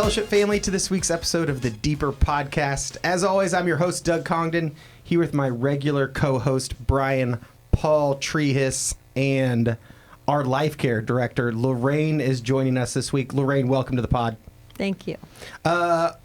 Fellowship family, to this week's episode of the Deeper Podcast. As always, I'm your host, Doug Congdon, here with my regular co-host, Brian Paul Treehis, and our LifeCare Director, Lorraine, is joining us this week. Lorraine, welcome to the pod. Thank you.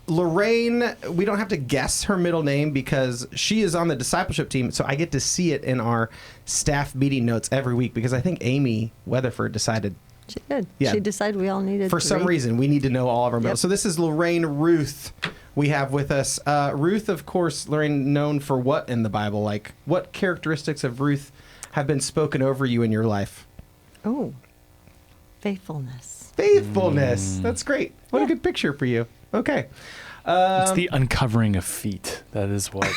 Lorraine, we don't have to guess her middle name because she is on the discipleship team, so I get to see it in our staff meeting notes every week because I think Amy Weatherford decided. She did. Yeah. She decided we all needed For some reason, we need to know all of our middle. Yep. So this is Lorraine Ruth we have with us. Ruth, of course, Lorraine, known for what in the Bible? Like, what characteristics of Ruth have been spoken over you in your life? Oh, faithfulness. Faithfulness. That's great. What a good picture for you. Okay. It's the uncovering of feet. That is what.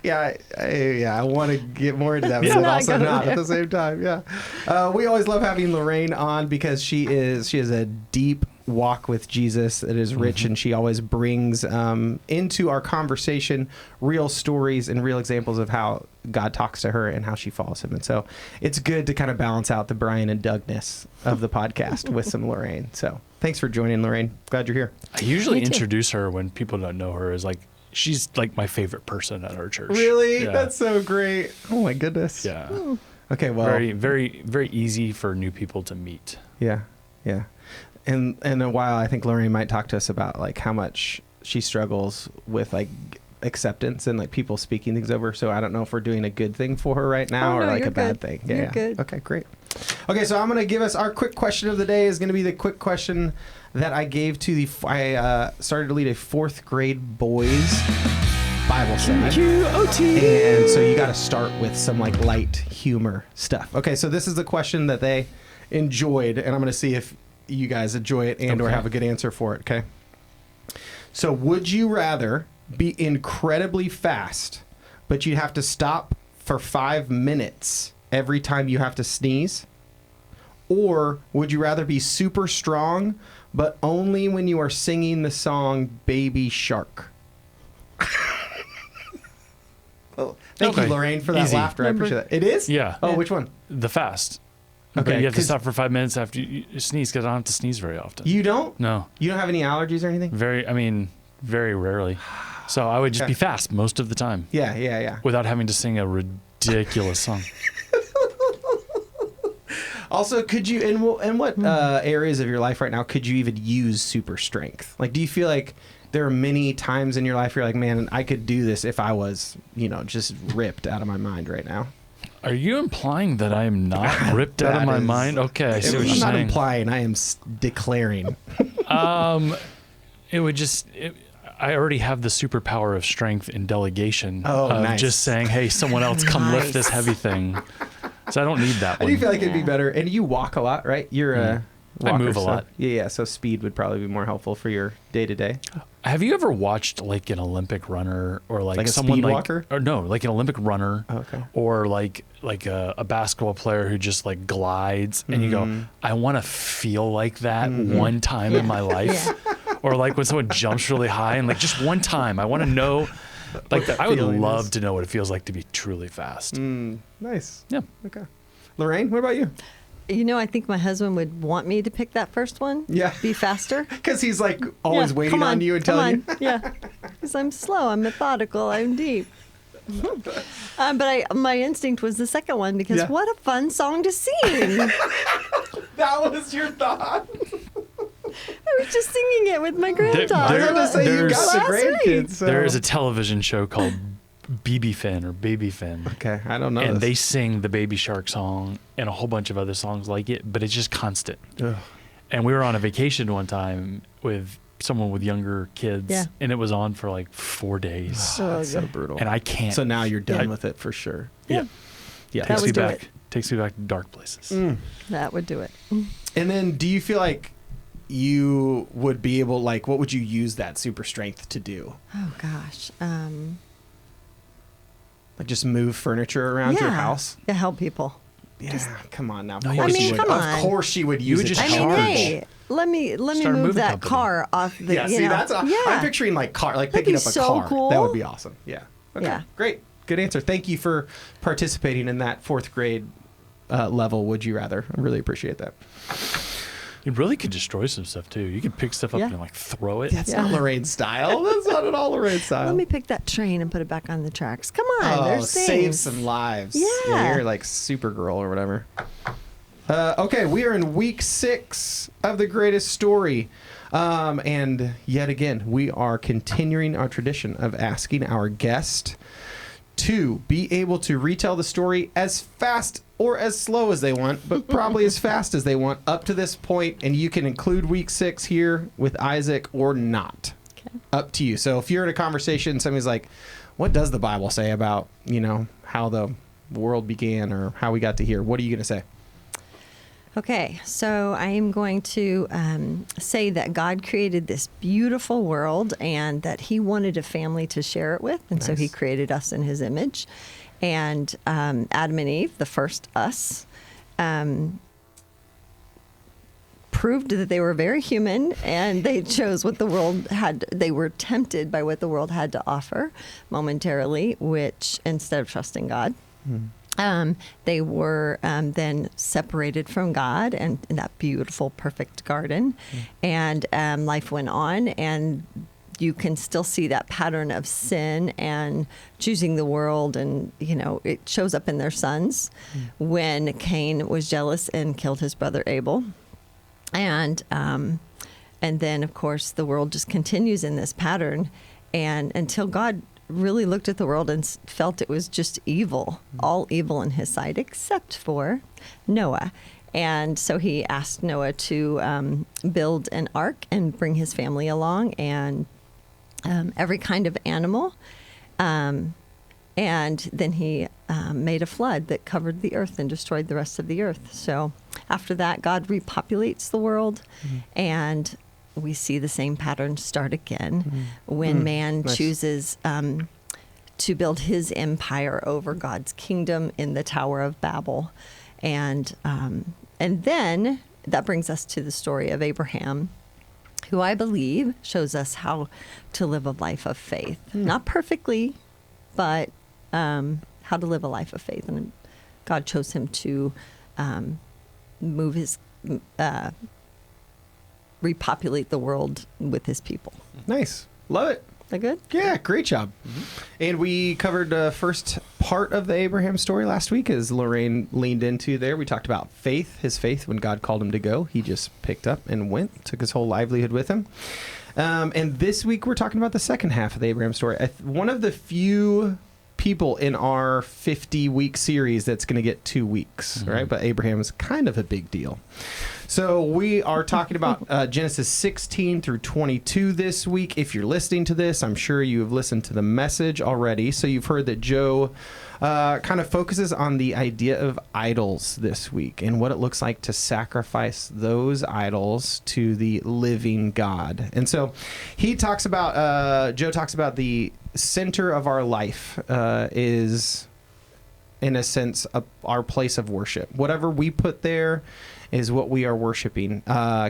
I want to get more into that, but Yeah. also not at the same time. Yeah. We always love having Lorraine on because she has a deep walk with Jesus that is rich, and she always brings into our conversation real stories and real examples of how God talks to her and how she follows him. And so it's good to kind of balance out the Brian and Dougness of the podcast with some Lorraine. So thanks for joining, Lorraine. Glad you're here. I usually introduce her when people don't know her as like, she's like my favorite person at our church. Really? Yeah. That's so great. Oh my goodness. Yeah. Okay, well. Very, very, very easy for new people to meet. Yeah. Yeah. And in a while, I think Lorraine might talk to us about like how much she struggles with like acceptance and like people speaking things over. So I don't know if we're doing a good thing for her right now or like a bad thing. Yeah. You're good. Okay, great. Okay, so I'm going to give us our quick question of the day is going to be the quick question that I gave to I started to lead a fourth grade boys Bible study. QQOTD. And so you got to start with some like light humor stuff. Okay, so this is the question that they enjoyed, and I'm going to see if you guys enjoy it and or have a good answer for it, okay? So would you rather be incredibly fast, but you'd have to stop for 5 minutes every time you have to sneeze? Or would you rather be super strong, but only when you are singing the song Baby Shark? Oh, thank you, Lorraine, for that Easy. laughter. I appreciate that. It is? Yeah. Oh, which one? The fast. Okay, But you have to 'cause- stop for 5 minutes after you sneeze because I don't have to sneeze very often. You don't? No. You don't have any allergies or anything? Very rarely. So I would just be fast most of the time Yeah. without having to sing a ridiculous song. Also, could you, in what areas of your life right now could you even use super strength? Like, do you feel like there are many times in your life where you're like, man, I could do this if I was, just ripped out of my mind right now? Are you implying that I am not ripped out of my mind? Okay, I see what you're I'm not saying. implying, I am declaring. It would just... I already have the superpower of strength and delegation. Oh, of nice. just saying, hey, someone else come lift this heavy thing. So I don't need that I one. do feel like it'd be better. And you walk a lot, right? You're a walker, I move a so- lot. Yeah, so speed would probably be more helpful for your day-to-day. Have you ever watched like an Olympic runner or like Like a someone speed like walker? or no, like an Olympic runner Okay. or like a basketball player who just like glides and you go, I want to feel like that one time in my life. Or like when someone jumps really high and like just one time, I want to know like that I would feeling love is. to know what it feels like to be truly fast. Nice. Yeah. Okay. Lorraine, what about you? I think my husband would want me to pick that first one. Yeah. Be faster. Because he's like always Yeah, waiting come on you and telling you. Yeah. Because I'm slow, I'm methodical, I'm deep. But my instinct was the second one because Yeah. what a fun song to sing. That was your thought. I was just singing it with my granddaughter. I was going to say you got Last the week. grandkids. So. There is a television show called BB Fin or Baby Fin. Okay, I don't know. And this. they sing the Baby Shark song and a whole bunch of other songs like it, but it's just constant. Ugh. And we were on a vacation one time with someone with younger kids, Yeah. and it was on for like 4 days. So That's so good. brutal. And I can't. So now you're done Yeah. with it for sure. Yeah. Yeah. That would do it. Takes me back to dark places. That would do it. And then do you feel like you would be able, like, what would you use that super strength to do? Oh, gosh. Like just move furniture around your Yeah. house? Yeah, help people. Yeah, come on now. Of No, course I mean, you would. come Of on. course she would use would it. just to I mean, charge. hey, let me Start a move moving that company. car off the. Yeah, you see, know. that's I'm Yeah. picturing like That'd picking be up a so car. cool. That would be awesome. Yeah. Okay. Yeah. Great. Good answer. Thank you for participating in that fourth grade level. Would you rather? I really appreciate that. You really could destroy some stuff too. You could pick stuff up and like throw it. That's not Lorraine's style. That's not at all Lorraine's style. Let me pick that train and put it back on the tracks. Come on, there's things. Save some lives. Yeah. You're like Supergirl or whatever. Okay, we are in week 6 of The Greatest Story. And yet again, we are continuing our tradition of asking our guest to be able to retell the story as fast or as slow as they want, but probably as fast as they want up to this point. And you can include week 6 here with Isaac or not. Okay. Up to you. So if you're in a conversation, somebody's like, what does the Bible say about, how the world began or how we got to here? What are you going to say? Okay, so I am going to say that God created this beautiful world and that he wanted a family to share it with. And so he created us in his image. And Adam and Eve, the first us, proved that they were very human and they chose what the world had. They were tempted by what the world had to offer momentarily, which instead of trusting God. They were then separated from God and in that beautiful, perfect garden. And life went on, and you can still see that pattern of sin and choosing the world. And, it shows up in their sons when Cain was jealous and killed his brother Abel. And then, of course, the world just continues in this pattern. And until God really looked at the world and felt it was just evil, all evil in his sight, except for Noah. And so he asked Noah to build an ark and bring his family along, and every kind of animal. And then he made a flood that covered the earth and destroyed the rest of the earth. So after that, God repopulates the world, and we see the same pattern start again when man chooses to build his empire over God's kingdom in the Tower of Babel. And then that brings us to the story of Abraham, who I believe shows us how to live a life of faith. Not perfectly, but how to live a life of faith. And God chose him to repopulate the world with his people. Nice. Love it. That good? Yeah, great job. And we covered the first part of the Abraham story last week, as Lorraine leaned into there. We talked about faith, his faith when God called him to go. He just picked up and went, took his whole livelihood with him. And this week we're talking about the second half of the Abraham story. One of the few people in our 50-week series that's going to get 2 weeks, right? But Abraham is kind of a big deal. So we are talking about Genesis 16 through 22 this week. If you're listening to this, I'm sure you have listened to the message already. So you've heard that Joe kind of focuses on the idea of idols this week and what it looks like to sacrifice those idols to the living God. And so he talks about, Joe talks about the center of our life is, in a sense, our place of worship. Whatever we put there is what we are worshiping.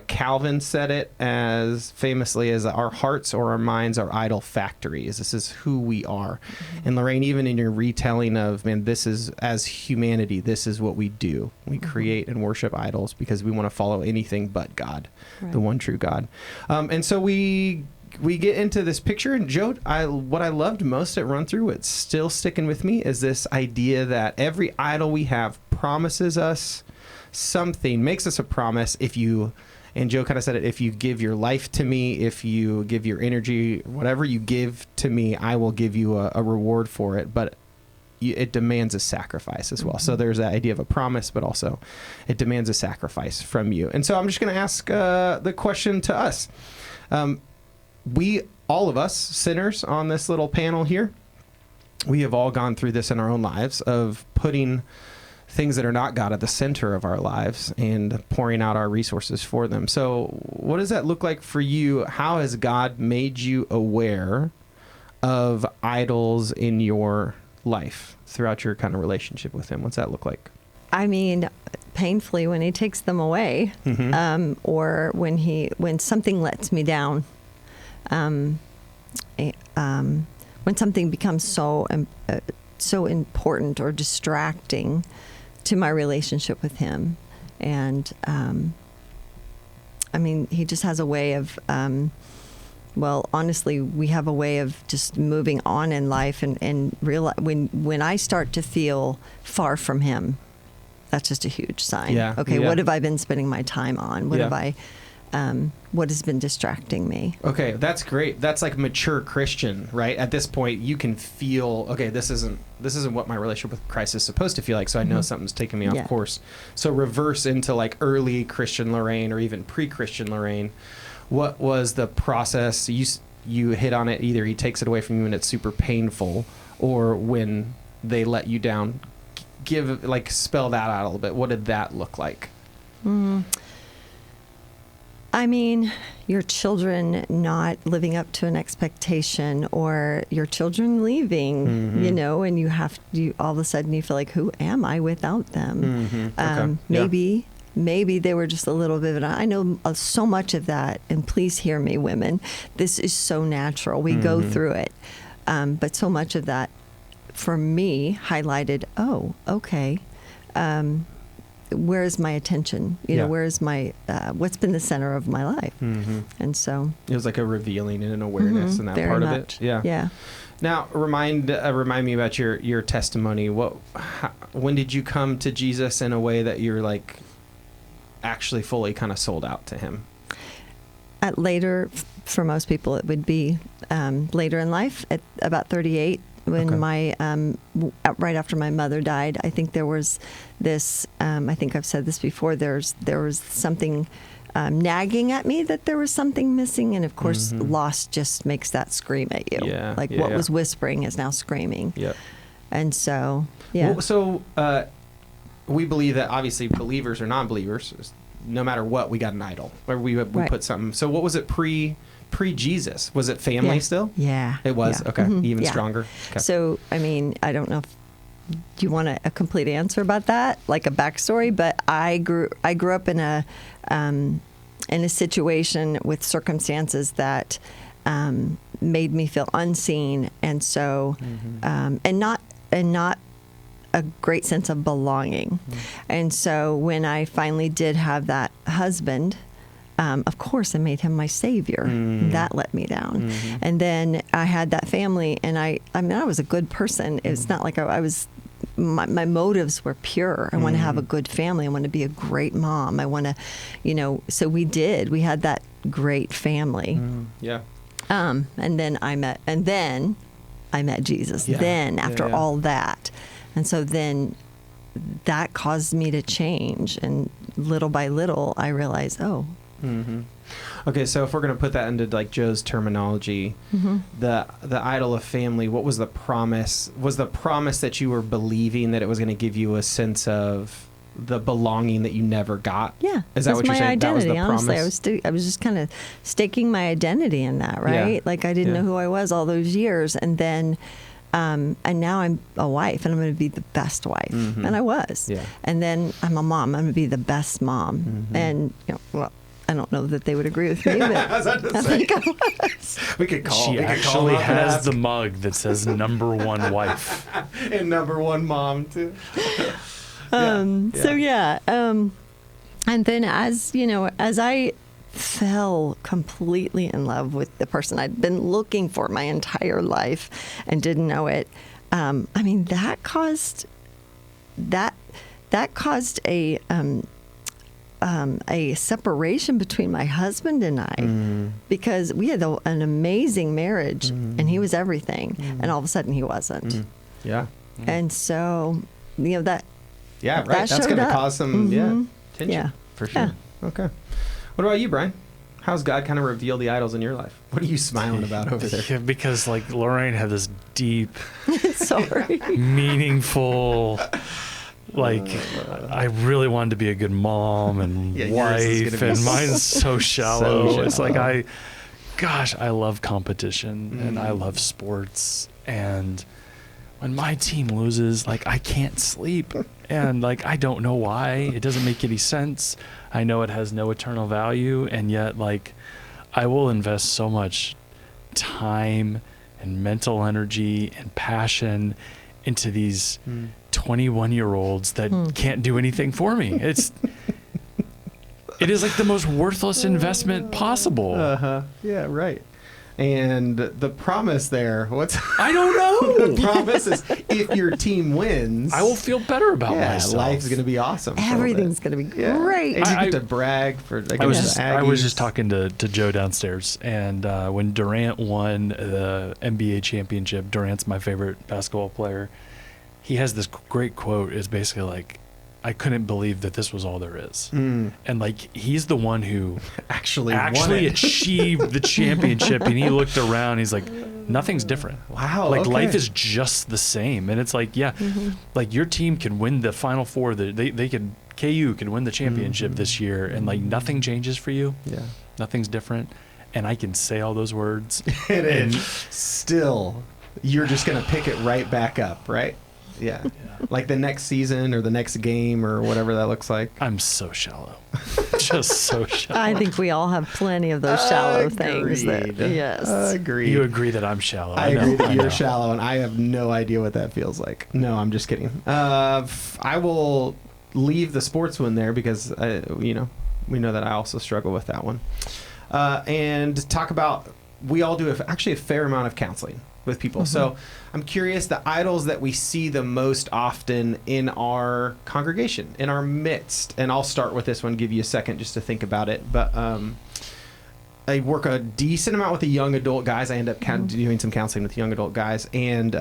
Calvin said it as famously as our hearts or our minds are idol factories. This is who we are. And Lorraine, even in your retelling of, this is, as humanity, this is what we do. We create and worship idols because we want to follow anything but God, the one true God. And so we get into this picture, and Joe, what I loved most at Run Through, what's still sticking with me, is this idea that every idol we have promises us something, makes us a promise. If you, and Joe kind of said it, if you give your life to me, if you give your energy, whatever you give to me, I will give you a reward for it. But it demands a sacrifice as well. So there's that idea of a promise, but also it demands a sacrifice from you. And so I'm just going to ask the question to us. We, all of us sinners on this little panel here, we have all gone through this in our own lives of putting things that are not God at the center of our lives and pouring out our resources for them. So what does that look like for you? How has God made you aware of idols in your life throughout your kind of relationship with him? What's that look like? I mean, painfully when he takes them away, or when something lets me down, when something becomes so important or distracting to my relationship with him. And I mean, he just has a way of, well, honestly, we have a way of just moving on in life and realize when I start to feel far from him, that's just a huge sign. Yeah. Okay, Yeah. what have I been spending my time on? What Yeah. have I, what has been distracting me? Okay, that's great. That's like mature Christian, right? At this point, you can feel, okay, this isn't what my relationship with Christ is supposed to feel like, so I know something's taking me off Yeah. course. So reverse into like early Christian Lorraine or even pre-Christian Lorraine. What was the process? You hit on it. Either he takes it away from you and it's super painful, or when they let you down. Spell that out a little bit. What did that look like? I mean, your children not living up to an expectation, or your children leaving, you know, and you all of a sudden you feel like, who am I without them? Okay. Maybe they were just a little bit, I know so much of that, and please hear me, women, this is so natural. We go through it. But so much of that, for me, highlighted, oh, okay, where is my attention? You know, where is my, what's been the center of my life? And so it was like a revealing and an awareness in that very part much. of it. Yeah. Yeah. Now, remind me about your testimony. When did you come to Jesus in a way that you're like actually fully kind of sold out to him? Later, for most people, it would be later in life, at about 38, when right after my mother died. I think there was this, I think I've said this before, there was something nagging at me that there was something missing, and of course loss just makes that scream at you. Yeah, what was whispering is now screaming. Yep. And so, yeah. Well, so we believe that obviously believers or non-believers, no matter what, we got an idol, or we Right. put something. So what was it pre-Jesus? Was it family still? Yeah. It was? Yeah. Okay. Even Yeah. stronger? Okay. So, I mean, I don't know if do you want a complete answer about that, like a backstory, but I grew up in a situation with circumstances that made me feel unseen, and so and not a great sense of belonging. And so when I finally did have that husband, of course I made him my savior. That let me down. And then I had that family, and I mean, I was a good person. It's not like I was, my motives were pure. I want to have a good family. I want to be a great mom. I want to, so we had that great family. Yeah. And then I met Jesus. Yeah. Then after Yeah. all that. And so then that caused me to change. And little by little, I realized, Okay, so if we're going to put that into like Joe's terminology, the idol of family, what was the promise? Was the promise that you were believing that it was going to give you a sense of the belonging that you never got? yeah. Is that what you're my saying? identity. That was the Honestly, promise? I was just kind of staking my identity in that, right? Yeah. Like I didn't know who I was all those years. And then, and now I'm a wife, and I'm going to be the best wife. And I was. Yeah. And then I'm a mom. I'm going to be the best mom. And, well, I don't know that they would agree with me, but I was about to I say. think I was. We could call. She we could actually call up and has ask. the mug that says #1 wife. And #1 mom too. So yeah. And then as I fell completely in love with the person I'd been looking for my entire life and didn't know it, I mean, that caused a separation between my husband and I, because we had an amazing marriage, and he was everything, and all of a sudden he wasn't. Yeah. And so, that. Yeah, right. That That's showed going to up. cause some tension. Yeah. For sure. Okay. What about you, Brian? How's God kind of revealed the idols in your life? What are you smiling about over there? Yeah, because like Lorraine had this deep, Sorry. meaningful, like I really wanted to be a good mom and yours is wife, gonna be and mine's so shallow. so It's like shallow. I love competition and I love sports, and when my team loses, like I can't sleep, and like I don't know why. It doesn't make any sense. I know it has no eternal value, and yet like I will invest so much time and mental energy and passion into these 21-year-olds that can't do anything for me. It's It is like the most worthless investment possible. Yeah, right. And the promise there, I don't know. the promise is if your team wins, I will feel better about myself. life's going to be awesome. Everything's going to be great. And you get to brag for I was just talking to Joe downstairs, and when Durant won the NBA championship, Durant's my favorite basketball player. He has this great quote. It's basically like, I couldn't believe that this was all there is. And like, he's the one who actually achieved the championship, and he looked around, he's like, nothing's different. Wow. Like, life is just the same. And it's like, like your team can win the Final Four. They can, KU can win the championship this year, and like nothing changes for you. Yeah. Nothing's different. And I can say all those words. and still, you're just going to pick it right back up, right? Yeah. Like the next season or the next game or whatever that looks like. I'm so shallow. Just so shallow. I think we all have plenty of those shallow things. Yes. Agreed. You agree that I'm shallow. I agree that you're shallow, and I have no idea what that feels like. No, I'm just kidding. I will leave the sports one there because, we know that I also struggle with that one. And talk about, we all do actually a fair amount of counseling with people. So I'm curious, the idols that we see the most often in our congregation, in our midst, and I'll start with this one, give you a second just to think about it. But I work a decent amount with the young adult guys. I end up doing some counseling with young adult guys, and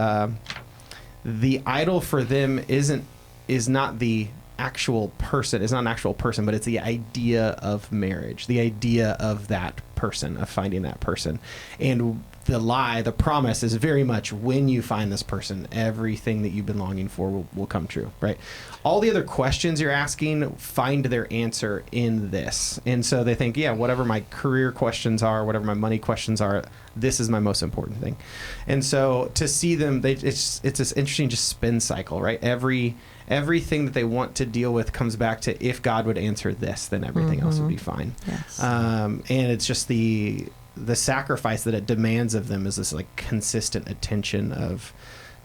the idol for them is not the actual person. It's not an actual person, but it's the idea of marriage, the idea of that person, of finding that person. And the promise is very much, when you find this person, everything that you've been longing for will come true, right? All the other questions you're asking find their answer in this. And so they think, whatever my career questions are, whatever my money questions are, this is my most important thing. And so to see them, it's this interesting just spin cycle, right? Everything that they want to deal with comes back to, if God would answer this, then everything else would be fine. Yes. And it's just the sacrifice that it demands of them is this like consistent attention of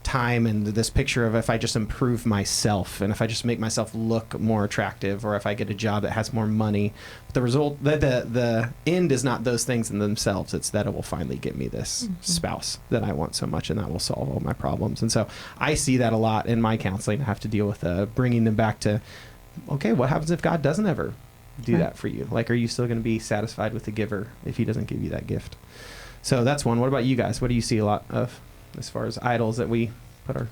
time, and this picture of, if I just improve myself, and if I just make myself look more attractive, or if I get a job that has more money, the result, the end is not those things in themselves. It's that it will finally get me this spouse that I want so much, and that will solve all my problems. And so I see that a lot in my counseling. I have to deal with bringing them back to, okay, what happens if God doesn't ever do that for you? Like, are you still going to be satisfied with the giver if he doesn't give you that gift? So that's one. What about you guys? What do you see a lot of as far as idols that we put our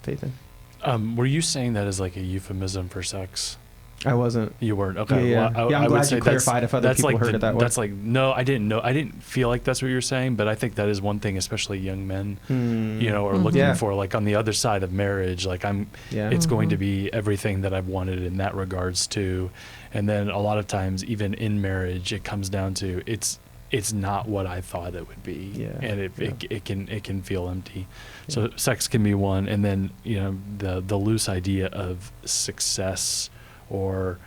faith in? Were you saying that as like a euphemism for sex? I wasn't. You weren't. Okay. Yeah. Well, I'm glad you clarified if other people heard it that way. That's like, no, I didn't know. I didn't feel like that's what you were saying, but I think that is one thing, especially young men, are looking for, like, on the other side of marriage. Like, it's going to be everything that I've wanted in that regards too. And then a lot of times, even in marriage, it comes down to it's not what I thought it would be, and it can feel empty. So sex can be one, and then the loose idea of success or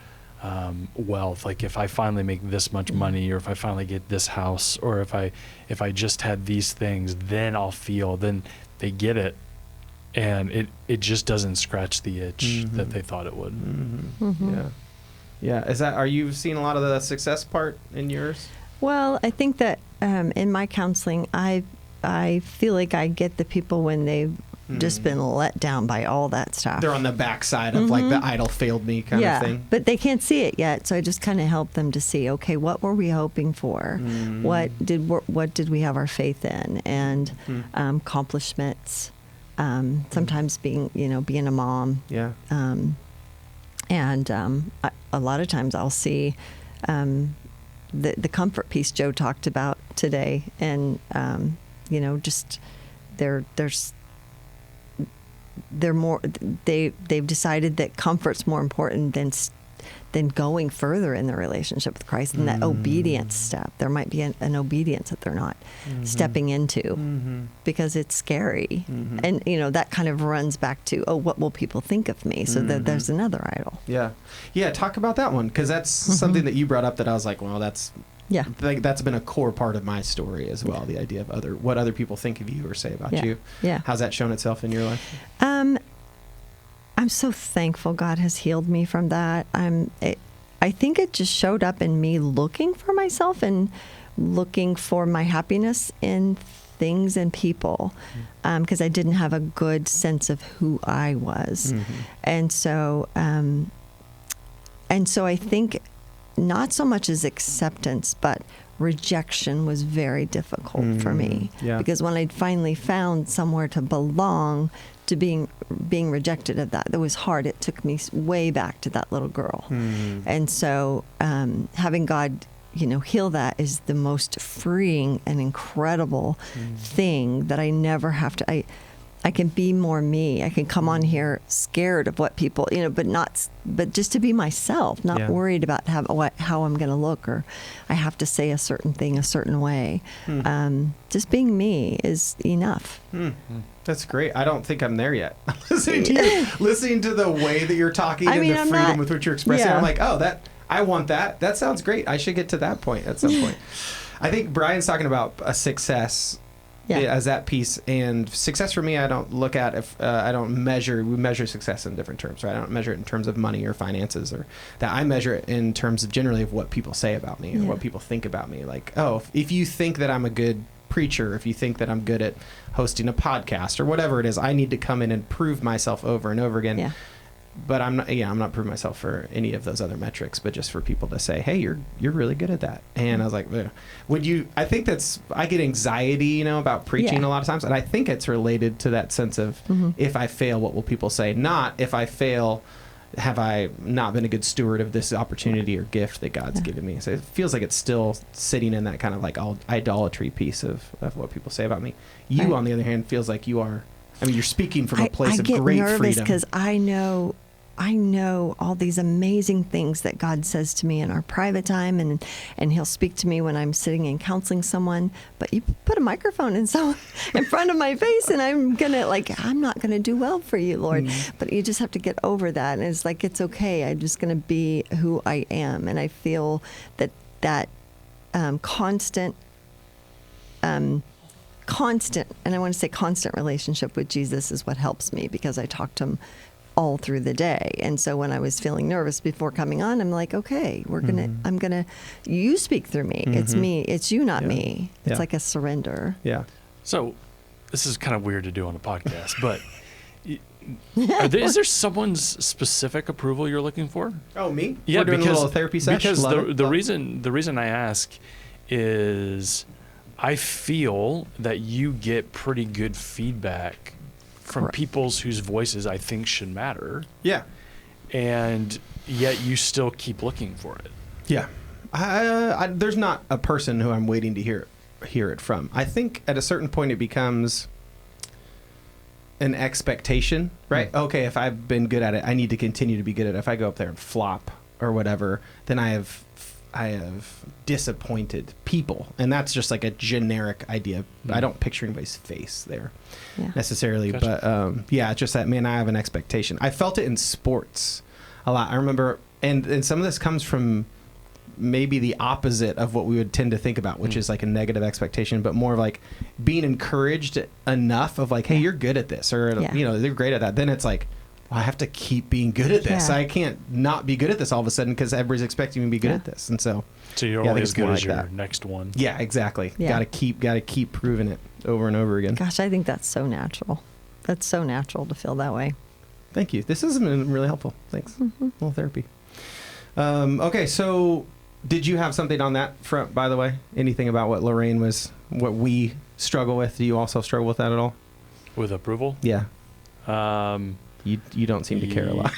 wealth. Like, if I finally make this much money, or if I finally get this house, or if I just had these things, then I'll feel. Then they get it, and it just doesn't scratch the itch that they thought it would. Yeah. Are you seeing a lot of the success part in yours? Well, I think that in my counseling, I feel like I get the people when they've just been let down by all that stuff. They're on the backside of like the idol failed me kind of thing. But they can't see it yet, so I just kind of help them to see, okay, what were we hoping for? What did we have our faith in? And accomplishments. Sometimes being a mom. Yeah. A lot of times I'll see the comfort piece Joe talked about today, and just they're more, they've decided that comfort's more important than going further in the relationship with Christ, and that obedience step. There might be an obedience that they're not stepping into because it's scary. And, that kind of runs back to, what will people think of me? So there's another idol. Yeah. Yeah. Talk about that one. 'Cause that's something that you brought up that I was like, well, that's been a core part of my story as well. The idea of what other people think of you or say about you. Yeah. How's that shown itself in your life? I'm so thankful God has healed me from that. I think it just showed up in me looking for myself and looking for my happiness in things and people, because I didn't have a good sense of who I was. And so I think not so much as acceptance, but rejection was very difficult for me. Because when I'd finally found somewhere to belong, to being rejected of that was hard. It took me way back to that little girl. And so having God, heal that is the most freeing and incredible thing that I never have to. I can be more me. I can come on here scared of what people, but just to be myself, not worried about how I'm going to look, or I have to say a certain thing a certain way. Just being me is enough. That's great. I don't think I'm there yet. listening to the way that you're talking and the freedom with which you're expressing, I'm like, I want that. That sounds great. I should get to that point at some point. I think Brian's talking about a success as that piece, and success for me, I don't look at I don't measure. We measure success in different terms, right? I don't measure it in terms of money or finances, or that. I measure it in terms of generally of what people say about me and what people think about me. Like, if you think that I'm a good preacher, if you think that I'm good at hosting a podcast or whatever it is, I need to come in and prove myself over and over again. But I'm not proving myself for any of those other metrics, but just for people to say, hey, you're really good at that. And I was like, I think I get anxiety, about preaching a lot of times. And I think it's related to that sense of if I fail, what will people say? Not if I fail, have I not been a good steward of this opportunity or gift that God's given me? So it feels like it's still sitting in that kind of like idolatry piece of what people say about me. You, on the other hand, feels like you are. I mean, you're speaking from a place of great freedom. I get nervous because I know all these amazing things that God says to me in our private time, and He'll speak to me when I'm sitting and counseling someone. But you put a microphone in front of my face, and I'm not gonna do well for you, Lord. But you just have to get over that, and it's like, it's okay. I'm just gonna be who I am, and I feel that constant, and I want to say constant relationship with Jesus is what helps me, because I talk to Him all through the day. And so when I was feeling nervous before coming on, I'm like, okay, you speak through me. It's me. It's you, not me. It's like a surrender. Yeah. So this is kind of weird to do on a podcast, but is there someone's specific approval you're looking for? Oh, me? Yeah, we're doing a little therapy session. Because the reason I ask is I feel that you get pretty good feedback from people whose voices I think should matter. Yeah. And yet you still keep looking for it. Yeah. There's not a person who I'm waiting to hear it from. I think at a certain point it becomes an expectation, right? Okay, if I've been good at it, I need to continue to be good at it. If I go up there and flop or whatever, then I have disappointed people, and that's just like a generic idea. I don't picture anybody's face there necessarily, gotcha. But just that, man, I have an expectation. I felt it in sports a lot. I remember, and some of this comes from maybe the opposite of what we would tend to think about, which is like a negative expectation, but more of like being encouraged enough of like, hey, you're good at this, or they're great at that. Then it's like, I have to keep being good at this. I can't not be good at this all of a sudden because everybody's expecting me to be good at this. And so you're only as good as your next one. Yeah, exactly. Yeah. Gotta keep proving it over and over again. Gosh, I think that's so natural. That's so natural to feel that way. Thank you. This has been really helpful. Thanks. A little therapy. Okay, so did you have something on that front, by the way? Anything about what what we struggle with? Do you also struggle with that at all? With approval? Yeah. You don't seem to care a lot.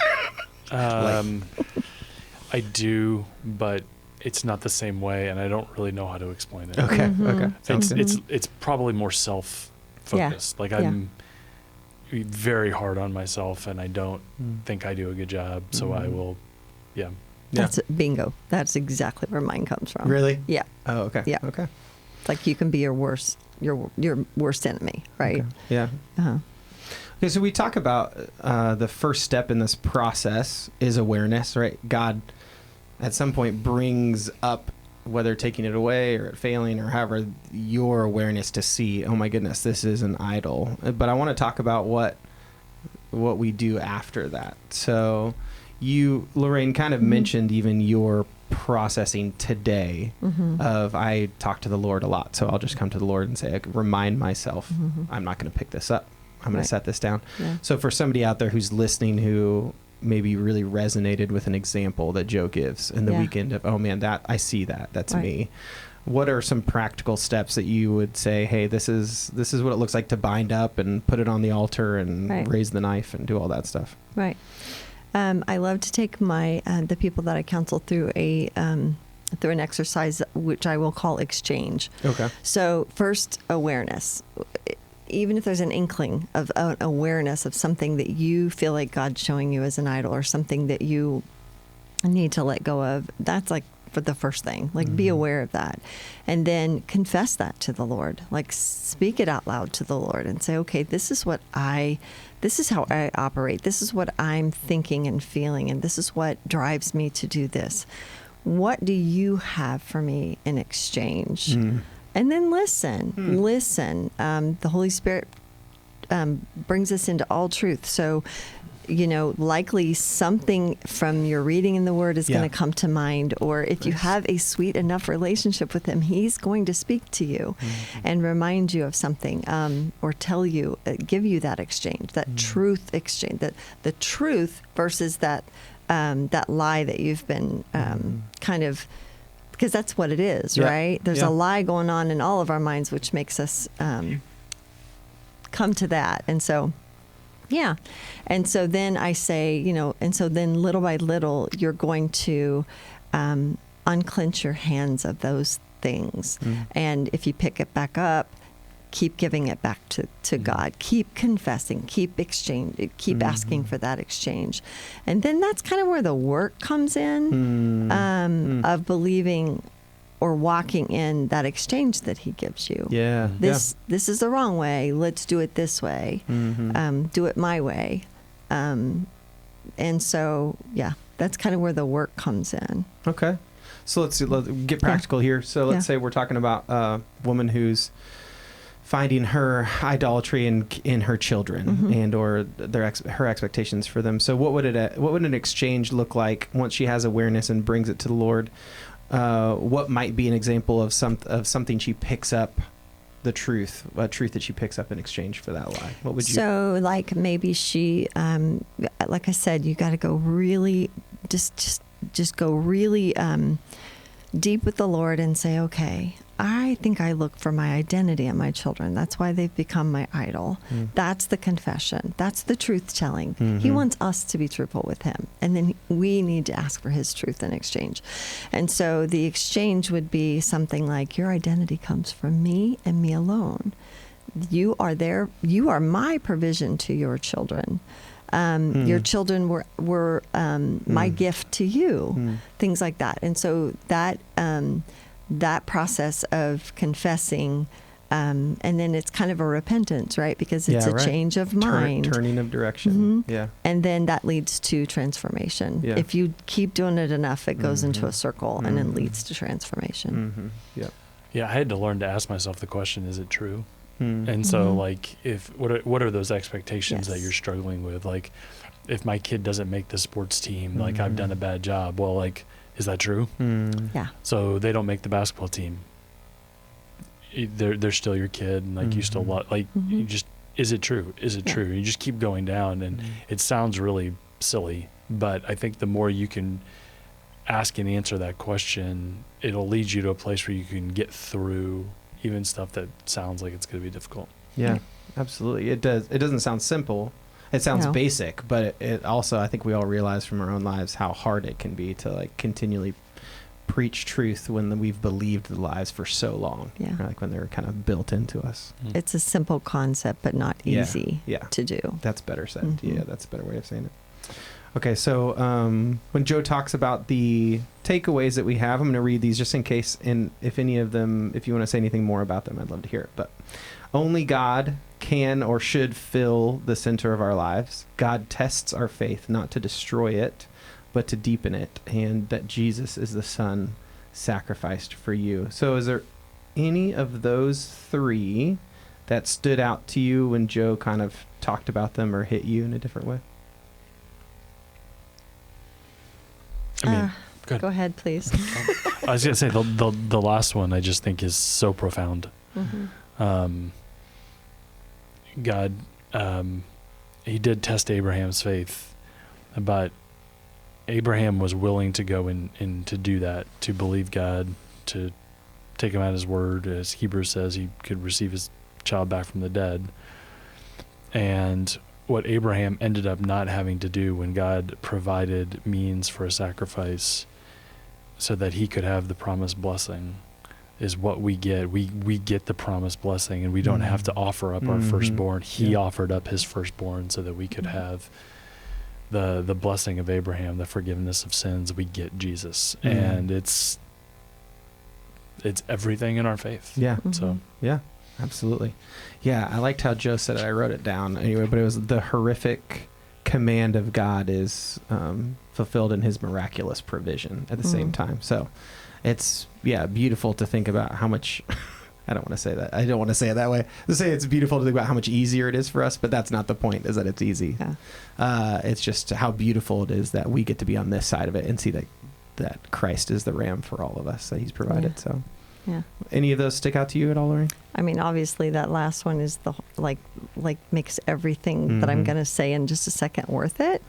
I do, but it's not the same way, and I don't really know how to explain it. Okay. Okay. It's probably more self-focused. Like I'm very hard on myself, and I don't think I do a good job. So I will, That's bingo. That's exactly where mine comes from. Really? Yeah. Oh, okay. Yeah. Okay. It's like you can be your worst enemy, right? Okay. Yeah. Uh-huh. Okay, so we talk about the first step in this process is awareness, right? God, at some point, brings up, whether taking it away or failing or however, your awareness to see, oh my goodness, this is an idol. But I want to talk about what we do after that. So Lorraine, kind of mentioned even your processing today of, I talk to the Lord a lot, so I'll just come to the Lord and say, remind myself, I'm not going to pick this up. I'm going to set this down. Yeah. So for somebody out there who's listening who maybe really resonated with an example that Joe gives in the weekend of, oh man, I see that's me. What are some practical steps that you would say, hey, this is what it looks like to bind up and put it on the altar and raise the knife and do all that stuff? Right. I love to take the people that I counsel through an exercise which I will call exchange. Okay. So first, awareness. Even if there's an inkling of an awareness of something that you feel like God's showing you as an idol, or something that you need to let go of, that's like for the first thing. Like, be aware of that, and then confess that to the Lord. Like, speak it out loud to the Lord and say, okay, this is how I operate. This is what I'm thinking and feeling, and this is what drives me to do this. What do you have for me in exchange? And then listen. The Holy Spirit brings us into all truth. So, likely something from your reading in the Word is going to come to mind. Or if you have a sweet enough relationship with Him, He's going to speak to you and remind you of something, or tell you, give you that exchange, that truth exchange, that the truth versus that lie that you've been kind of. Because that's what it is, right? There's a lie going on in all of our minds, which makes us come to that. And so, and so then I say, and so then little by little, you're going to unclench your hands of those things. And if you pick it back up, keep giving it back to God. Keep confessing. Keep asking for that exchange. And then that's kind of where the work comes in, of believing or walking in that exchange that He gives you. This is the wrong way. Let's do it this way. Do it my way. And so, that's kind of where the work comes in. Okay. So let's get practical here. So let's say we're talking about a woman who's finding her idolatry in her children and or her expectations for them. So what would an exchange look like once she has awareness and brings it to the Lord? What might be an example of something she picks up, a truth that she picks up in exchange for that lie? What would you? So like maybe she, like I said, you got to go really just go really deep with the Lord and say, okay, I think I look for my identity in my children. That's why they've become my idol. That's the confession. That's the truth telling. He wants us to be truthful with Him. And then we need to ask for His truth in exchange. And so the exchange would be something like, your identity comes from me and me alone. You are there. You are my provision to your children. Your children were my gift to you. Things like that. And so that process of confessing, and then it's kind of a repentance, right? Because it's a change of mind. Turning of direction. And then that leads to transformation. If you keep doing it enough, it goes into a circle and then leads to transformation. I had to learn to ask myself the question, is it true? And so like, what are those expectations that you're struggling with? Like, if my kid doesn't make the sports team, like I've done a bad job. Well, like, is that true? Yeah. So they don't make the basketball team. They're still your kid, and like you still love. Like you just, is it true? Is it true? You just keep going down, and it sounds really silly, but I think the more you can ask and answer that question, it'll lead you to a place where you can get through even stuff that sounds like it's going to be difficult. Yeah, absolutely. It does. It doesn't sound simple. It sounds basic, but it also, I think we all realize from our own lives how hard it can be to like continually preach truth when we've believed the lies for so long. Yeah. Like when they're kind of built into us. It's a simple concept, but not easy to do. That's better said. Yeah, that's a better way of saying it. Okay, so when Joe talks about the takeaways that we have, I'm going to read these just in case, and if any of them, if you want to say anything more about them, I'd love to hear it. But only God can or should fill the center of our lives. God tests our faith not to destroy it, but to deepen it, and that Jesus is the Son sacrificed for you. So is there any of those three that stood out to you when Joe kind of talked about them or hit you in a different way? I mean, Go ahead, please. I was going to say the last one I just think is so profound. Mm-hmm. God, he did test Abraham's faith, but Abraham was willing to go in to do that, to believe God, to take him at his word. As Hebrews says, he could receive his child back from the dead. And what Abraham ended up not having to do when God provided means for a sacrifice so that he could have the promised blessing is what we get. We get the promised blessing, and we don't have to offer up our firstborn. He offered up his firstborn so that we could have the blessing of Abraham, the forgiveness of sins. We get Jesus, and it's everything in our faith. Yeah. So yeah, absolutely. Yeah, I liked how Joe said it. I wrote it down anyway, but it was the horrific command of God is fulfilled in his miraculous provision at the same time. So it's, beautiful to think about how much, I don't want to say that. I don't want to say it that way. To say it's beautiful to think about how much easier it is for us, but that's not the point, is that it's easy. Yeah. It's just how beautiful it is that we get to be on this side of it and see that Christ is the ram for all of us that he's provided. So yeah. Any of those stick out to you at all, Lorraine? I mean, obviously that last one is the like makes everything that I'm going to say in just a second worth it.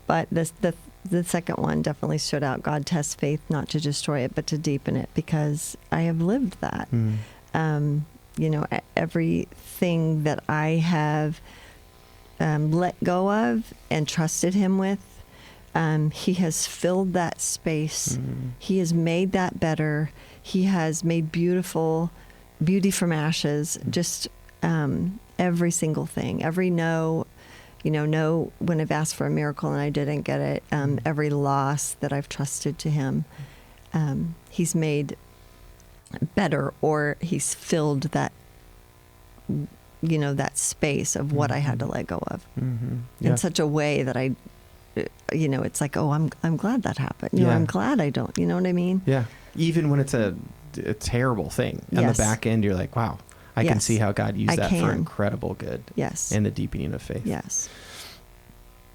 But the second one definitely stood out. God tests faith not to destroy it, but to deepen it, because I have lived that. Everything that I have let go of and trusted him with, he has filled that space. He has made that better. He has made beauty from ashes. Just every single thing, every no when I've asked for a miracle and I didn't get it, every loss that I've trusted to him, he's made better, or he's filled that that space of what I had to let go of in such a way that I it's like, oh, I'm glad that happened. I'm glad I don't, you know what I mean? Yeah. Even when it's a terrible thing on the back end, you're like, wow, I can see how God used that for incredible good. Yes. And the deepening of faith. Yes.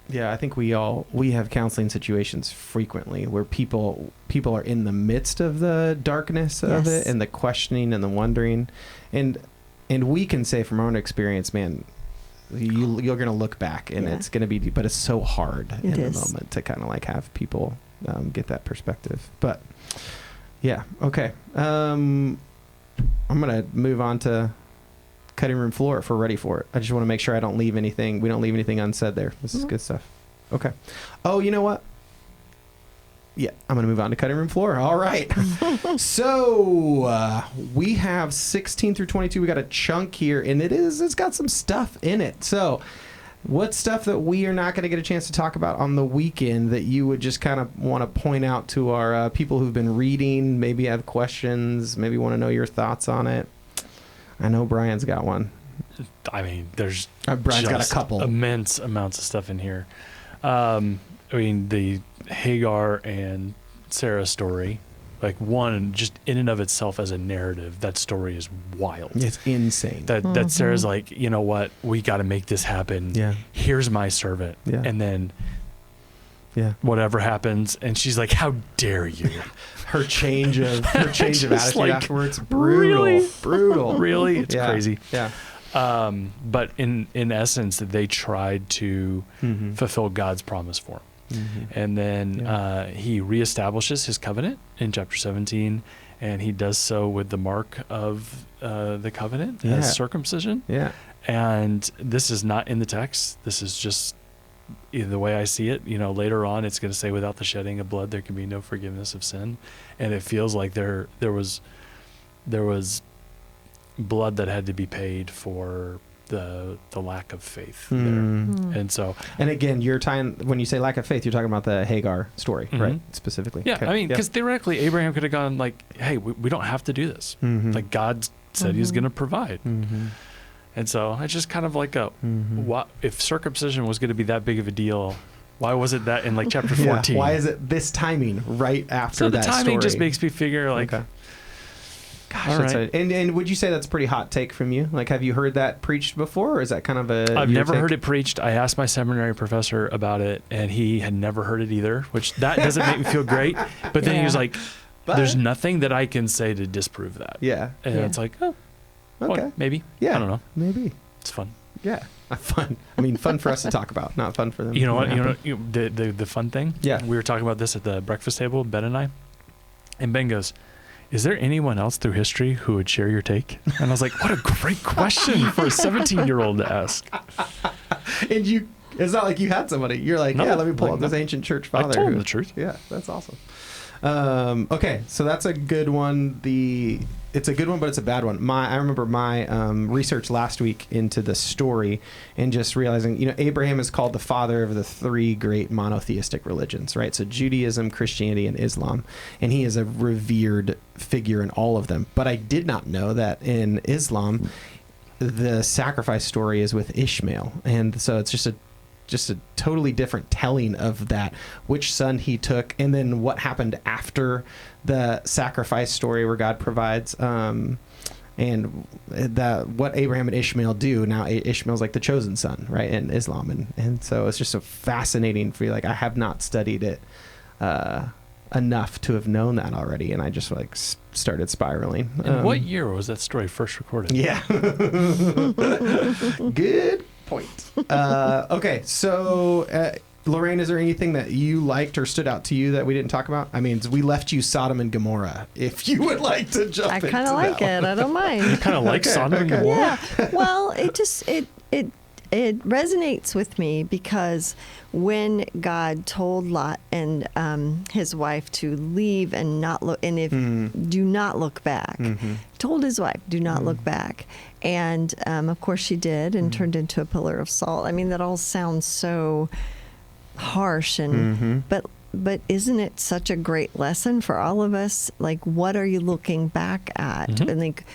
Yeah, I think we have counseling situations frequently where people are in the midst of the darkness of it and the questioning and the wondering, and we can say from our own experience, man, you're going to look back and it's going to be, but it's so hard in the moment to kind of like have people get that perspective. But yeah, okay. I'm going to move on to cutting room floor if we're ready for it. I just want to make sure we don't leave anything unsaid there. This is good stuff. Okay. Oh, you know what? Yeah, I'm going to move on to cutting room floor. All right. So we have 16 through 22. We got a chunk here, and it's got some stuff in it. So what stuff that we are not going to get a chance to talk about on the weekend that you would just kind of want to point out to our people who've been reading, maybe have questions, maybe want to know your thoughts on it? I know Brian's got one. I mean, there's Brian's got a couple. Immense amounts of stuff in here. The Hagar and Sarah story, like one, just in and of itself as a narrative, that story is wild. It's insane. That Sarah's like, you know what, we got to make this happen. Yeah. Here's my servant. Yeah. And then whatever happens, and she's like, how dare you? her change of attitude afterwards, brutal. Really, it's crazy. Yeah. But in essence, they tried to fulfill God's promise for him. And then he reestablishes his covenant in chapter 17, and he does so with the mark of the covenant as circumcision. Yeah. And this is not in the text. This is just the way I see it. Later on, it's going to say, without the shedding of blood, there can be no forgiveness of sin. And it feels like there was blood that had to be paid for the lack of faith there. And so, and again, you're tying, when you say lack of faith, you're talking about the Hagar story, right? Specifically. Yeah. Okay. I mean, because theoretically Abraham could have gone like, hey, we don't have to do this. Like God said he's going to provide. And so it's just kind of like what if circumcision was going to be that big of a deal? Why was it that in like chapter 14? Why is it this timing right after that story? So the timing just makes me figure like, Gosh, All right. and would you say that's a pretty hot take from you? Like, have you heard that preached before, or is that kind of a? I've never heard it preached. I asked my seminary professor about it, and he had never heard it either, which that doesn't make me feel great. But then he was like, "There's nothing that I can say to disprove that." Yeah. And it's like, oh, Okay. well, maybe. Yeah. I don't know. Maybe. It's fun. Yeah. Fun. I mean, fun for us to talk about, not fun for them. You know what? The fun thing. Yeah. We were talking about this at the breakfast table, Ben and I, and Ben goes, "Is there anyone else through history who would share your take?" And I was like, "What a great question for a 17-year-old to ask." And it's not like you had somebody. You're like, No, yeah, let me pull like, up this ancient church father. I told him the truth. Yeah, that's awesome. Okay, so that's a good one. It's a good one, but it's a bad one. I remember my research last week into the story and just realizing, Abraham is called the father of the 3 great monotheistic religions, right? So Judaism, Christianity, and Islam. And he is a revered figure in all of them. But I did not know that in Islam, the sacrifice story is with Ishmael. And so it's just a totally different telling of that, which son he took, and then what happened after the sacrifice story where God provides, and what Abraham and Ishmael do. Now Ishmael's like the chosen son, right, in Islam, and so it's just so fascinating for you. Like, I have not studied it enough to have known that already, and I just started spiraling. In what year was that story first recorded? Yeah. Good point. Okay, so Lorraine, is there anything that you liked or stood out to you that we didn't talk about? I mean, we left you Sodom and Gomorrah. If you would like to jump I into kind of like it. I don't mind. You kind of like Sodom and Gomorrah? Yeah. Well, it resonates with me because when God told Lot and his wife to leave and not look, and do not look back, told his wife, do not look back. And of course she did, and turned into a pillar of salt. I mean, that all sounds so harsh, and but isn't it such a great lesson for all of us? Like, what are you looking back at? And like,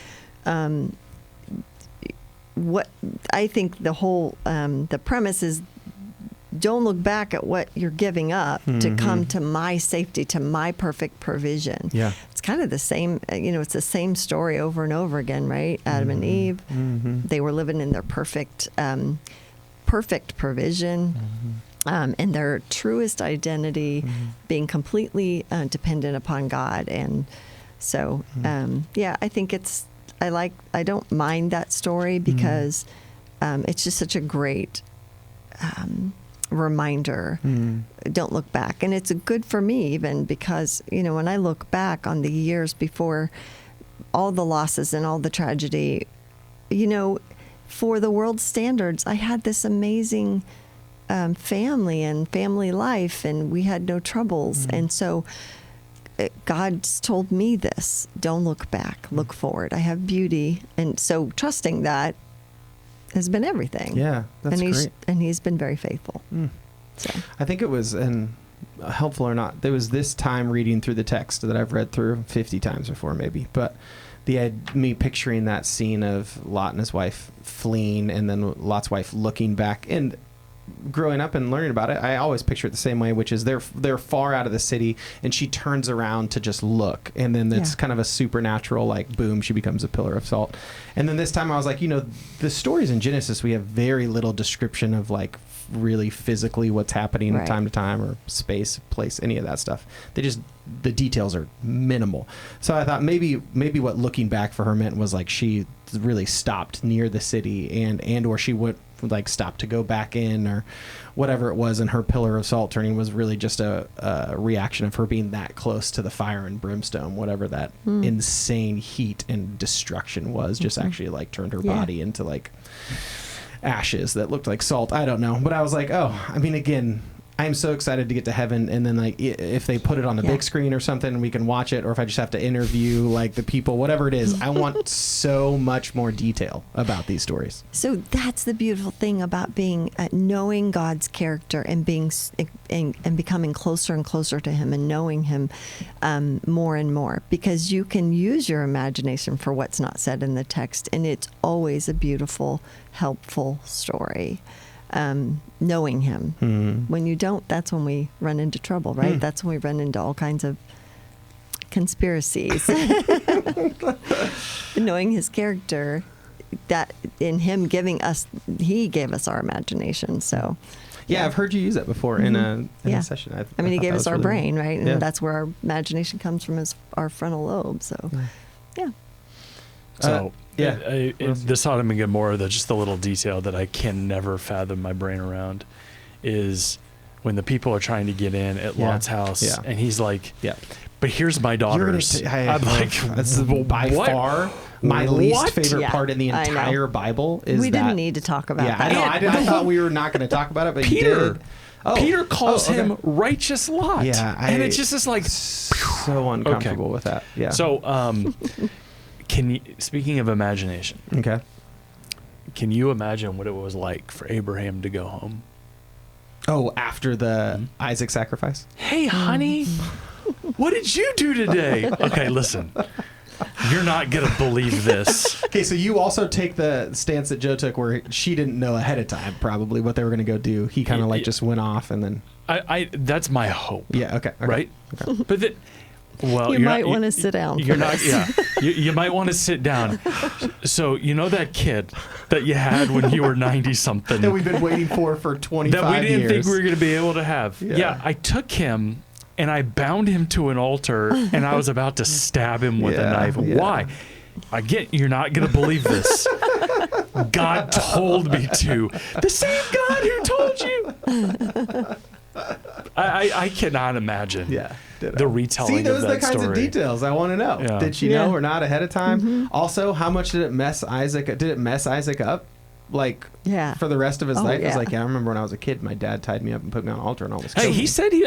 what I think the whole the premise is, don't look back at what you're giving up to come to my safety, to my perfect provision. Yeah. It's kind of the same, it's the same story over and over again, right? Adam and Eve, they were living in their perfect provision, and their truest identity, being completely dependent upon God. And so, I think I don't mind that story because it's just such a great reminder. Don't look back. And it's good for me even because, when I look back on the years before all the losses and all the tragedy, for the world's standards, I had this amazing family and family life, and we had no troubles. And so God's told me this: don't look back, look forward. I have beauty. And so trusting that has been everything. Yeah, that's great. And he's been very faithful. So I think it was, and helpful or not, there was this time reading through the text that I've read through 50 times before maybe, but me picturing that scene of Lot and his wife fleeing, and then Lot's wife looking back, and growing up and learning about it, I always picture it the same way, which is they're far out of the city, and she turns around to just look, and then it's kind of a supernatural, like, boom, she becomes a pillar of salt. And then this time I was like, the stories in Genesis, we have very little description of, like, really physically what's happening time to time, or space, place, any of that stuff. The details are minimal. So I thought maybe what looking back for her meant was, like, she really stopped near the city, and or she would stop to go back in, or whatever it was, and her pillar of salt turning was really just a reaction of her being that close to the fire and brimstone, whatever that insane heat and destruction was, just actually turned her body into ashes that looked like salt. I don't know, but I was like, again, I'm so excited to get to heaven, and then if they put it on the big screen or something, we can watch it, or if I just have to interview the people, whatever it is. I want so much more detail about these stories. So that's the beautiful thing about being knowing God's character and being and becoming closer and closer to Him, and knowing Him more and more, because you can use your imagination for what's not said in the text, and it's always a beautiful, helpful story. Knowing Him. When you don't, that's when we run into trouble, right? That's when we run into all kinds of conspiracies. Knowing his character, that in him he gave us our imagination. So, yeah, I've heard you use that before in a session. I mean, he gave us our brain, right? And yeah. that's where our imagination comes from, is our frontal lobe. So, yeah. So, this Sodom and Gomorrah, just the little detail that I can never fathom my brain around is when the people are trying to get in at Lot's house, and he's like, but here's my daughters. I'm like, that's by far my least favorite part in the entire Bible is we didn't need to talk about that. I thought we were not going to talk about it, but Peter, you did. Peter calls him righteous Lot. Yeah, and it's just this like so uncomfortable with that. Yeah. So, speaking of imagination, can you imagine what it was like for Abraham to go home? Oh, after the Isaac sacrifice? Hey, honey, what did you do today? Okay, listen. You're not going to believe this. Okay, so you also take the stance that Joe took where she didn't know ahead of time probably what they were going to go do. He kind of just went off and then... That's my hope. Yeah, okay. Right? Okay. But well, you might want to sit down. You're not. Yeah, you might want to sit down. So you know that kid that you had when you were 90-something that we've been waiting for 25 years. That we didn't think we were going to be able to have. Yeah, I took him and I bound him to an altar and I was about to stab him with a knife. Yeah. Why? Again, you're not going to believe this. God told me to. The same God who told you. I cannot imagine. Yeah. The retelling of that story. See, those are the kinds of details I want to know. Yeah. Did she know or not ahead of time? Also, how much did it mess Isaac? Did it mess Isaac up? Like, for the rest of his life? It's like, I remember when I was a kid, my dad tied me up and put me on an altar and all this. Hey, he said he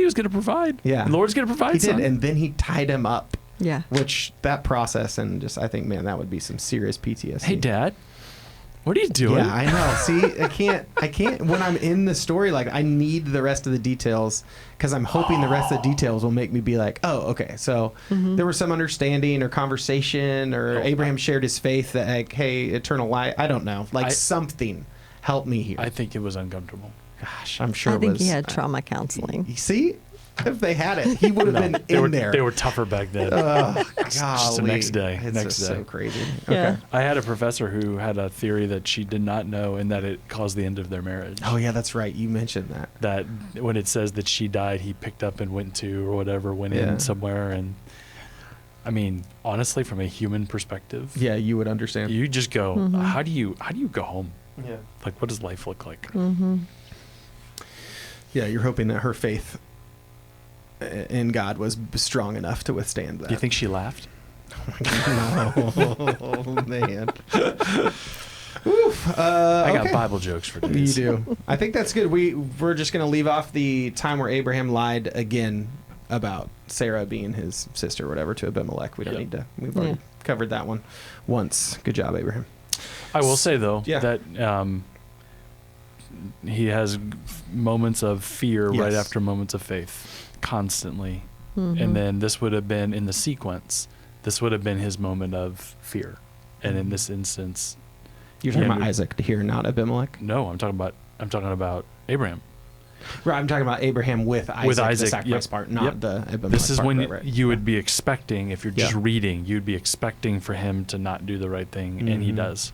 was going to provide. Yeah, the Lord's going to provide. He did, and then he tied him up. Yeah, which that process and just I think, man, that would be some serious PTSD. Hey, Dad. What are you doing? Yeah, I know. See, I can't. When I'm in the story, like I need the rest of the details because I'm hoping the rest of the details will make me be like, oh, okay. So there was some understanding or conversation, or Abraham shared his faith that, like, hey, eternal life. I don't know, like something help me here. I think it was uncomfortable. Gosh, I'm sure. I think he had trauma counseling. You see. If they had it, he would have been in there. They were tougher back then. Just the next day. It's so crazy. Yeah. Okay. I had a professor who had a theory that she did not know and that it caused the end of their marriage. Oh, yeah, that's right. You mentioned that. That when it says that she died, he picked up and went to or whatever, went in somewhere. And I mean, honestly, from a human perspective. Yeah, you would understand. You just go, how do you go home? Yeah. Like, what does life look like? Yeah, you're hoping that her faith in God was strong enough to withstand that. Do you think she laughed? Oh, man. Oof. I got Bible jokes for days. You do. I think that's good. We're just going to leave off the time where Abraham lied again about Sarah being his sister or whatever to Abimelech. We don't need to. We've already covered that one once. Good job, Abraham. I will say, though, that he has moments of fear right after moments of faith. Constantly. And then this would have been in the sequence, this would have been his moment of fear. And in this instance, you're talking about Isaac here, not Abimelech? No, I'm talking about Abraham. Right, I'm talking about Abraham with Isaac, the sacrifice part, not the Abimelech part. This is when you would be expecting, if you're just reading, you'd be expecting for him to not do the right thing, and he does.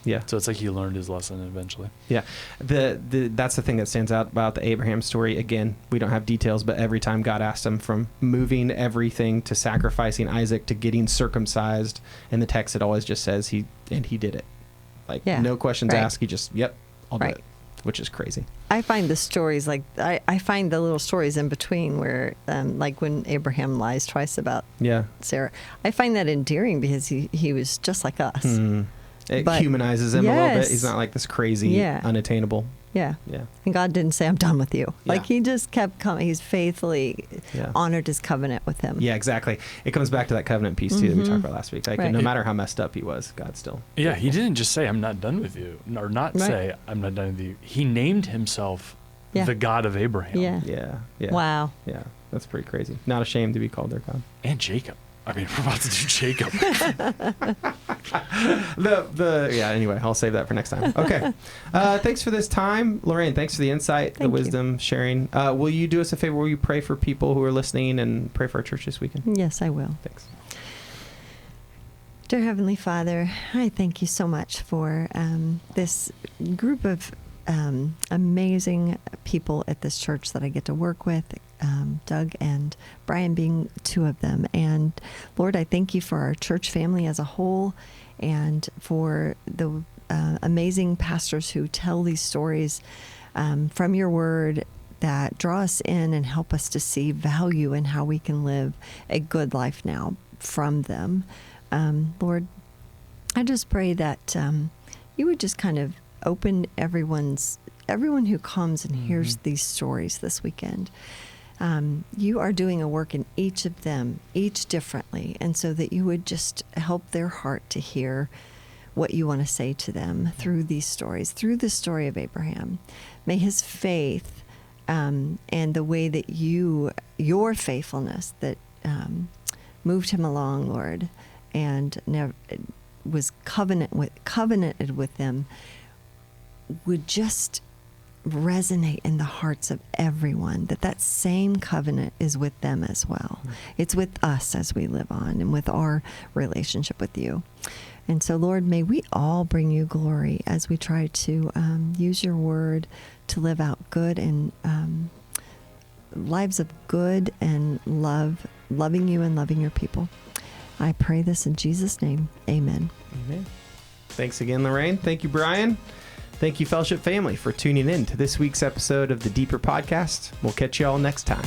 Yeah. So it's like he learned his lesson eventually. Yeah. That's the thing that stands out about the Abraham story. Again, we don't have details, but every time God asked him, from moving everything to sacrificing Isaac to getting circumcised, in the text it always just says he did it. Like, no questions asked. He just, I'll do it. Which is crazy. I find the stories I find the little stories in between where, like when Abraham lies twice about Sarah. I find that endearing because he was just like us. It humanizes him a little bit. He's not like this crazy, unattainable. Yeah. And God didn't say, I'm done with you. Like, he just kept coming. He's faithfully honored his covenant with him. Yeah, exactly. It comes back to that covenant piece, too, that we talked about last week. Like, no matter how messed up he was, God still... Yeah, he didn't just say, I'm not done with you, or not say, I'm not done with you. He named himself the God of Abraham. Yeah. Wow. Yeah, that's pretty crazy. Not ashamed to be called their God. And Jacob. I mean, we're about to do Jacob. Anyway, I'll save that for next time. Okay. Thanks for this time. Lorraine, thanks for the insight, the wisdom sharing. Will you do us a favor? Will you pray for people who are listening and pray for our church this weekend? Yes, I will. Thanks. Dear Heavenly Father, I thank you so much for this group of amazing people at this church that I get to work with, Doug and Brian being two of them. And Lord, I thank you for our church family as a whole and for the amazing pastors who tell these stories from your word that draw us in and help us to see value in how we can live a good life now from them. Lord, I just pray that you would just kind of open everyone who comes and hears these stories this weekend. You are doing a work in each of them, each differently, and so that you would just help their heart to hear what you want to say to them through these stories, through the story of Abraham. May his faith and the way that your faithfulness that moved him along, Lord, and never was covenanted with them, would just resonate in the hearts of everyone, that same covenant is with them as well. It's with us as we live on and with our relationship with you. And so, Lord, may we all bring you glory as we try to use your word to live out good and lives of good and loving you and loving your people. I pray this in Jesus' name. Amen. Amen. Thanks again, Lorraine. Thank you, Brian. Thank you, Fellowship family, for tuning in to this week's episode of the Deeper Podcast. We'll catch you all next time.